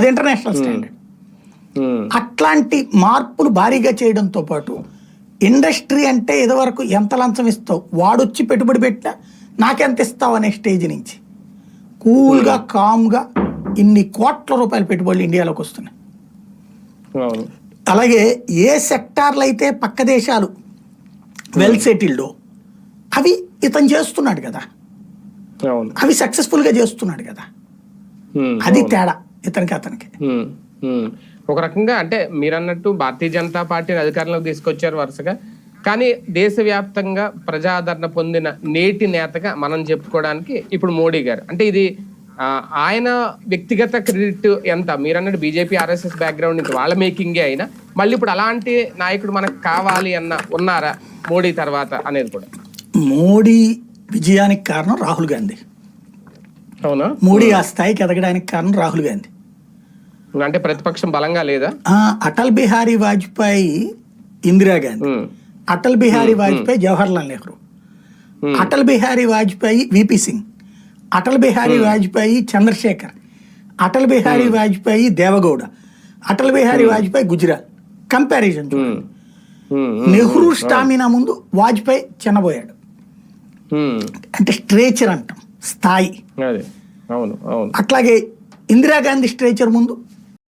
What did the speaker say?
అది international standard. అట్లాంటి మార్పులు భారీగా చేయడంతో పాటు ఇండస్ట్రీ అంటే ఇదివరకు ఎంత లంచం ఇస్తావు, వాడొచ్చి పెట్టుబడి పెట్టినా నాకెంత ఇస్తావు అనే స్టేజ్ నుంచి కూల్గా కామ్గా ఇన్ని కోట్ల రూపాయల పెట్టుబడులు ఇండియాలోకి వస్తున్నాయి. అలాగే ఏ సెక్టార్లు అయితే పక్క దేశాలు వెల్ సెటిల్డో అవి ఇతను చేస్తున్నాడు కదా, అవి సక్సెస్ఫుల్గా చేస్తున్నాడు కదా. అది తేడా ఇతనికి అతనికి. ఒక రకంగా అంటే మీరు అన్నట్టు భారతీయ జనతా పార్టీని అధికారంలోకి తీసుకొచ్చారు వరుసగా, కానీ దేశవ్యాప్తంగా ప్రజాదరణ పొందిన నేటి నేతగా మనం చెప్పుకోవడానికి ఇప్పుడు మోడీ గారు. అంటే ఇది ఆయన వ్యక్తిగత క్రెడిట్ ఎంత, మీరు అన్నట్టు బీజేపీ ఆర్ఎస్ఎస్ బ్యాక్గ్రౌండ్ నుంచి వాళ్ళ మేకింగే అయినా మళ్ళీ ఇప్పుడు అలాంటి నాయకుడు మనకు కావాలి అన్న ఉన్నారా మోడీ తర్వాత అనేది కూడా? మోడీ విజయానికి కారణం రాహుల్ గాంధీ. అవునా? మోడీ ఆ స్థాయికి ఎదగడానికి కారణం రాహుల్ గాంధీ. అంటే ప్రతిపక్షం బలంగా లేదా? అటల్ బిహారీ వాజ్పేయి, ఇందిరాగాంధీ, అటల్ బిహారీ వాజ్పేయి జవహర్లాల్ నెహ్రూ, అటల్ బిహారీ వాజ్పేయి విపి సింగ్, అటల్ బిహారీ వాజ్పేయి చంద్రశేఖర్, అటల్ బిహారీ వాజ్పేయి దేవగౌడ, అటల్ బిహారీ వాజ్పేయి గుజరాత్. కంపారిజన్ చూడండి. నెహ్రూ స్టామినా ముందు వాజ్పేయి చిన్నబోయాడు. అంటే స్ట్రేచర్ అంటాం, స్థాయి. అవును. అట్లాగే ఇందిరాగాంధీ స్ట్రేచర్ ముందు